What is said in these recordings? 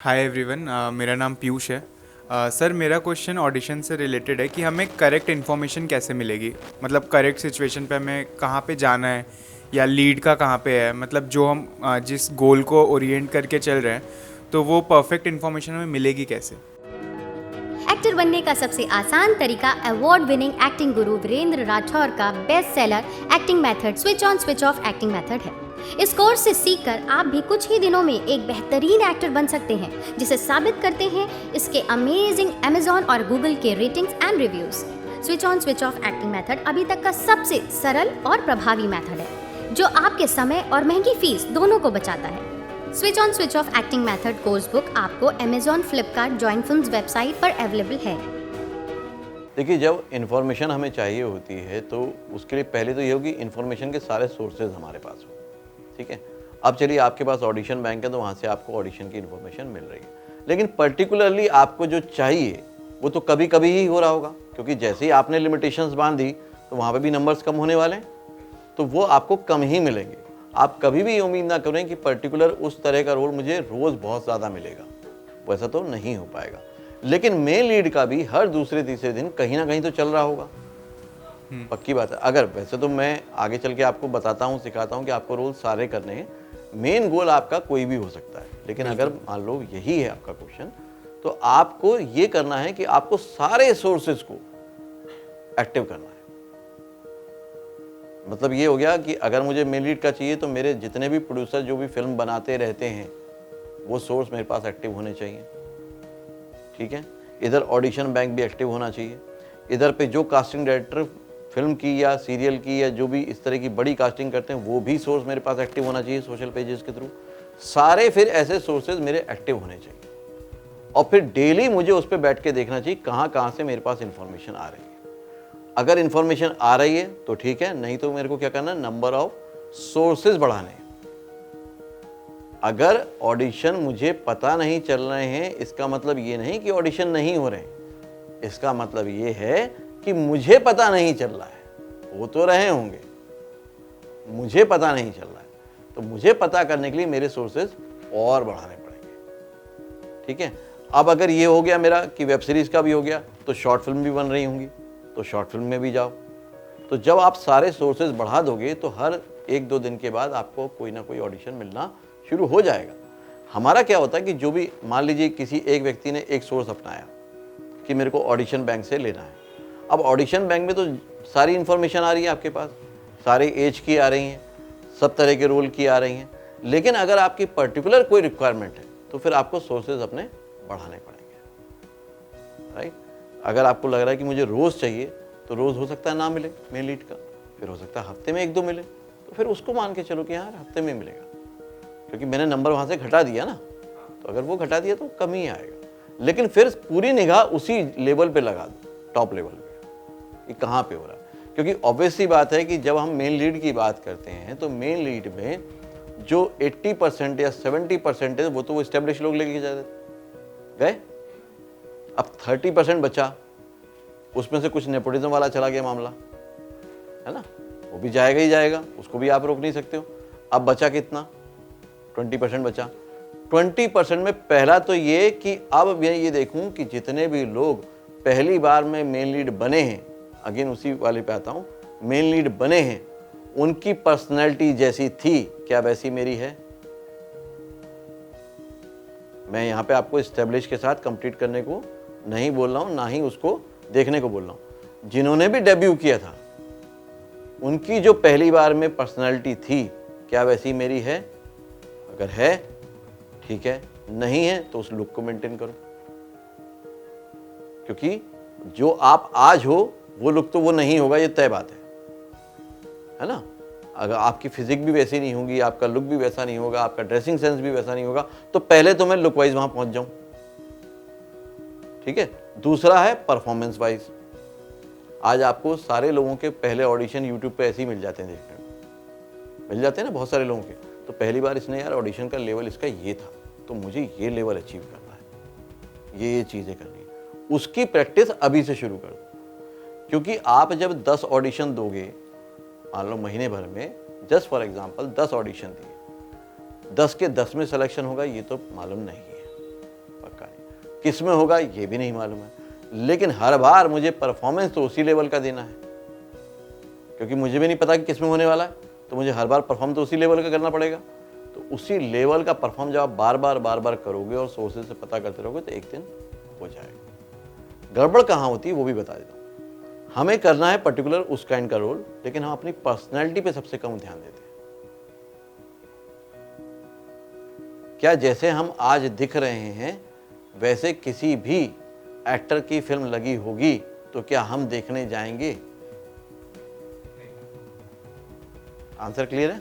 Hi everyone, मेरा नाम पीयूष है। सर, मेरा क्वेश्चन ऑडिशन से रिलेटेड है कि हमें करेक्ट इन्फॉर्मेशन कैसे मिलेगी। मतलब करेक्ट सिचुएशन पे हमें कहाँ पे जाना है या लीड का कहाँ पे है। मतलब जो हम जिस गोल को ओरिएंट करके चल रहे हैं, तो वो परफेक्ट इन्फॉर्मेशन हमें मिलेगी कैसे। एक्टर बनने का सबसे आसान तरीका अवार्ड विनिंग एक्टिंग गुरु वीरेंद्र राठौर का best seller acting method switch on switch off acting method है। इस कोर्स से सीखकर आप भी कुछ ही दिनों में एक बेहतरीन एक्टर बन सकते हैं, जिसे साबित करते हैं इसके अमेजिंग अमेजॉन और गूगल के ratings and reviews. Switch on switch off acting method अभी तक का सबसे सरल और प्रभावी मेथड है, जो आपके समय और महंगी फीस दोनों को बचाता है। Switch on switch off acting method course book आपको Amazon, Flipkart, join films website पर अवेलेबल है। देखिए, जब इन्फॉर्मेशन हमें चाहिए होती है तो उसके लिए पहले तो ये हो कि इन्फॉर्मेशन के सारे सोर्सेज हमारे पास हो। ठीक है, अब चलिए आपके पास ऑडिशन बैंक है तो वहाँ से आपको ऑडिशन की इन्फॉर्मेशन मिल रही है, लेकिन पर्टिकुलरली आपको जो चाहिए वो तो कभी कभी ही हो रहा होगा, क्योंकि जैसे ही आपने लिमिटेशंस बांधी तो वहाँ पे भी नंबर्स कम होने वाले हैं, तो वो आपको कम ही मिलेंगे। आप कभी भी उम्मीद ना करें कि पर्टिकुलर उस तरह का रोल मुझे रोज़ बहुत ज़्यादा मिलेगा, वैसा तो नहीं हो पाएगा। लेकिन मेन लीड का भी हर दूसरे तीसरे दिन कहीं ना कहीं तो चल रहा होगा, पक्की बात है। अगर वैसे तो मैं आगे चल के आपको बताता हूँ, सिखाता हूँ कि आपको रोल सारे करने हैं, मेन गोल आपका कोई भी हो सकता है, लेकिन अगर मान लो यही है आपका क्वेश्चन, तो आपको ये करना है कि आपको सारे सोर्सेज को एक्टिव करना है। मतलब ये हो गया कि अगर मुझे मेन लीड का चाहिए तो मेरे जितने भी प्रोड्यूसर जो भी फिल्म बनाते रहते हैं वो सोर्स मेरे पास एक्टिव होने चाहिए। ठीक है, इधर ऑडिशन बैंक भी एक्टिव होना चाहिए, इधर पे जो कास्टिंग डायरेक्टर फिल्म की या सीरियल की या जो भी इस तरह की बड़ी कास्टिंग करते हैं वो भी सोर्स मेरे पास एक्टिव होना चाहिए सोशल पेजेस के थ्रू। सारे फिर ऐसे सोर्सेज मेरे एक्टिव होने चाहिए और फिर डेली मुझे उस पर बैठ के देखना चाहिए कहाँ कहाँ से मेरे पास इंफॉर्मेशन आ रही है। अगर इंफॉर्मेशन आ रही है तो ठीक है, नहीं तो मेरे को क्या करना है, नंबर ऑफ सोर्सेज बढ़ाने हैं। अगर ऑडिशन मुझे पता नहीं चल रहे हैं, इसका मतलब ये नहीं कि ऑडिशन नहीं हो रहे हैं, इसका मतलब ये है कि मुझे पता नहीं चल रहा है। हो तो रहे होंगे, मुझे पता नहीं चल रहा है, तो मुझे पता करने के लिए मेरे सोर्सेज और बढ़ाने पड़ेंगे। ठीक है, अब अगर ये हो गया मेरा कि वेब सीरीज का भी हो गया, तो शॉर्ट फिल्म भी बन रही होंगी, तो शॉर्ट फिल्म में भी जाओ। तो जब आप सारे सोर्सेज बढ़ा दोगे तो हर एक दो दिन के बाद आपको कोई ना कोई ऑडिशन मिलना शुरू हो जाएगा। हमारा क्या होता है कि जो भी मान लीजिए किसी एक व्यक्ति ने एक सोर्स अपनाया कि मेरे को ऑडिशन बैंक से लेना है। अब ऑडिशन बैंक में तो सारी इंफॉर्मेशन आ रही है आपके पास, सारे एज की आ रही हैं, सब तरह के रोल की आ रही हैं, लेकिन अगर आपकी पर्टिकुलर कोई रिक्वायरमेंट है तो फिर आपको सोर्सेज अपने बढ़ाने पड़ेंगे। राइट, अगर आपको लग रहा है कि मुझे रोज़ चाहिए तो रोज़ हो सकता है ना मिले मेन लीड का, फिर हो सकता है हफ्ते में एक दो मिले, तो फिर उसको मान के चलो कि यार हफ्ते में मिलेगा, क्योंकि मैंने नंबर वहाँ से घटा दिया ना, तो अगर वो घटा दिया तो कम ही आएगा। लेकिन फिर पूरी निगाह उसी लेवल पे लगा दो, टॉप लेवल पे, कि कहाँ पे हो रहा है। क्योंकि ऑब्वियस सी बात है कि जब हम मेन लीड की बात करते हैं तो मेन लीड में जो 80% या 70% है वो तो वो एस्टेब्लिश लोग लेके जा गए। अब 30% बचा, उसमें से कुछ नेपोटिज्म वाला चला गया मामला, है ना, वो भी जाएगा ही जाएगा, उसको भी आप रोक नहीं सकते हो। अब बचा कितना, 20% बचा। 20% में पहला तो ये कि अब मैं ये देखूं कि जितने भी लोग पहली बार में मेन लीड बने हैं, अगेन उसी वाले पे आता हूं, मेन लीड बने हैं, उनकी पर्सनैलिटी जैसी थी क्या वैसी मेरी है। मैं यहाँ पे आपको एस्टेब्लिश के साथ कंप्लीट करने को नहीं बोल रहा हूँ, ना ही उसको देखने को बोल रहा हूँ। जिन्होंने भी डेब्यू किया था उनकी जो पहली बार में पर्सनैलिटी थी क्या वैसी मेरी है। अगर है ठीक है, नहीं है तो उस लुक को मेंटेन करो, क्योंकि जो आप आज हो वो लुक तो वो नहीं होगा, ये तय बात है ना। अगर आपकी फिजिक भी वैसी नहीं होगी, आपका लुक भी वैसा नहीं होगा, आपका ड्रेसिंग सेंस भी वैसा नहीं होगा, तो पहले तो मैं लुक वाइज वहां पहुंच जाऊं। ठीक है, दूसरा है परफॉर्मेंस वाइज। आज आपको सारे लोगों के पहले ऑडिशन यूट्यूब पे ऐसे ही मिल जाते हैं, देखने को मिल जाते हैं ना बहुत सारे लोगों के। तो पहली बार इसने यार ऑडिशन का लेवल इसका ये था, तो मुझे ये लेवल अचीव करना है, ये चीज़ें करनी है, उसकी प्रैक्टिस अभी से शुरू कर दो। क्योंकि आप जब 10 ऑडिशन दोगे, मान लो महीने भर में, जस्ट फॉर एग्जांपल 10 ऑडिशन दिए, 10 के 10 में सिलेक्शन होगा ये तो मालूम नहीं है। किस में होगा ये भी नहीं मालूम है, लेकिन हर बार मुझे परफॉर्मेंस तो उसी लेवल का देना है, क्योंकि मुझे भी नहीं पता कि किस में होने वाला है, तो मुझे हर बार परफॉर्म तो उसी लेवल का करना पड़ेगा। तो उसी लेवल का परफॉर्म जब आप बार बार करोगे और सोर्सेज से पता करते रहोगे तो एक दिन हो जाएगा। गड़बड़ कहाँ होती है वो भी बता देता हूँ। हमें करना है पर्टिकुलर उस काइंड का रोल, लेकिन हम अपनी पर्सनैलिटी पे सबसे कम ध्यान देते हैं। क्या जैसे हम आज दिख रहे हैं वैसे किसी भी एक्टर की फिल्म लगी होगी तो क्या हम देखने जाएंगे? आंसर क्लियर है?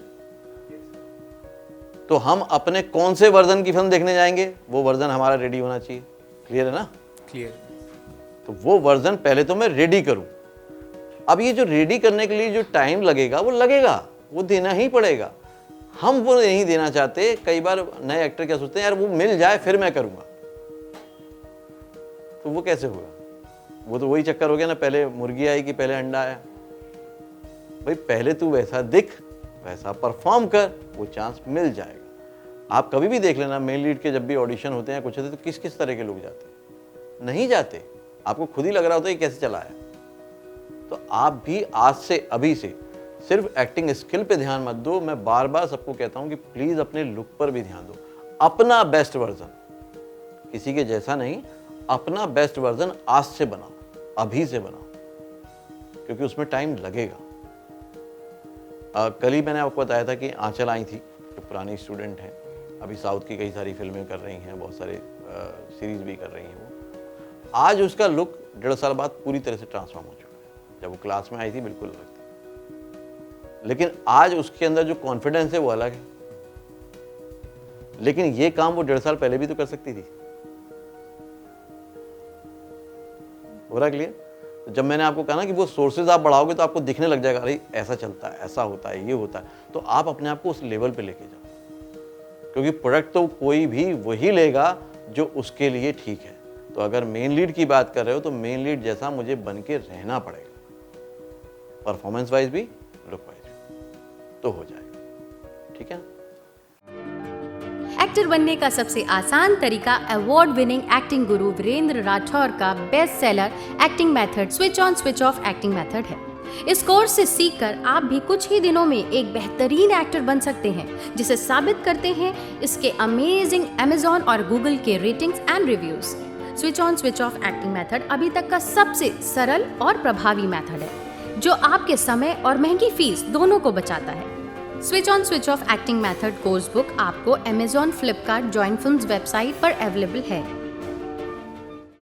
तो हम अपने कौन से वर्जन की फिल्म देखने जाएंगे? वो वर्जन हमारा रेडी होना चाहिए। क्लियर है ना? क्लियर। तो वो वर्जन पहले तो मैं रेडी करूं। अब ये जो रेडी करने के लिए जो टाइम लगेगा वो देना ही पड़ेगा। हम वो नहीं देना चाहते। कई बार नए एक्टर क्या सोचते हैं, यार वो मिल जाए फिर मैं करूंगा, तो वो कैसे होगा? वो तो वही चक्कर हो गया ना, पहले मुर्गी आई कि पहले अंडा आया। भाई पहले तू वैसा दिख, वैसा परफॉर्म कर, वो चांस मिल जाएगा। आप कभी भी देख लेना, मेन लीड के जब भी ऑडिशन होते हैं कुछ होते हैं तो किस किस तरह के लोग जाते हैं? नहीं जाते। आपको खुद ही लग रहा होता है ये कैसे चला है। तो आप भी आज से अभी से सिर्फ एक्टिंग स्किल पे ध्यान मत दो। मैं बार बार सबको कहता हूं कि प्लीज अपने लुक पर भी ध्यान दो। अपना बेस्ट वर्जन, किसी के जैसा नहीं, अपना बेस्ट वर्जन आज से बनाओ, अभी से बनाओ, क्योंकि उसमें टाइम लगेगा। कल ही मैंने आपको बताया था कि आंचल आई थी, जो पुरानी स्टूडेंट हैं, अभी साउथ की कई सारी फिल्में कर रही हैं, बहुत सारे सीरीज भी कर रही हैं। वो आज उसका लुक 1.5 साल बाद पूरी तरह से ट्रांसफॉर्म हो चुका है। जब वो क्लास में आई थी बिल्कुल अलग थी, लेकिन आज उसके अंदर जो कॉन्फिडेंस है वो अलग है। लेकिन ये काम वो 1.5 साल पहले भी तो कर सकती थी। हो रहा क्लियर? जब मैंने आपको कहा ना कि वो सोर्सेज आप बढ़ाओगे तो आपको दिखने लग जाएगा, अरे ऐसा चलता है, ऐसा होता है, ये होता है, तो आप अपने आप को उस लेवल पे लेके जाओ, क्योंकि प्रोडक्ट तो कोई भी वही लेगा जो उसके लिए ठीक है। तो अगर मेन लीड की बात कर रहे हो तो मेन लीड जैसा मुझे बन के रहना पड़ेगा, परफॉर्मेंस वाइज भी, लुक वाइज भी, तो हो जाएगा। ठीक है? एक्टर बनने का सबसे आसान तरीका अवार्ड विनिंग एक्टिंग गुरु वीरेंद्र राठौर का best seller acting method switch on switch off acting method है। इस कोर्स से सीखकर आप भी कुछ ही दिनों में एक बेहतरीन एक्टर बन सकते हैं, जिसे साबित करते हैं इसके अमेजिंग Amazon और Google के ratings and reviews. Switch on switch off acting method अभी तक का सबसे सरल और प्रभावी मेथड है, जो आपके समय और महंगी फीस दोनों को बचाता है। Switch on switch off acting method course book आपको Amazon, Flipkart, join films website पर अवेलेबल है।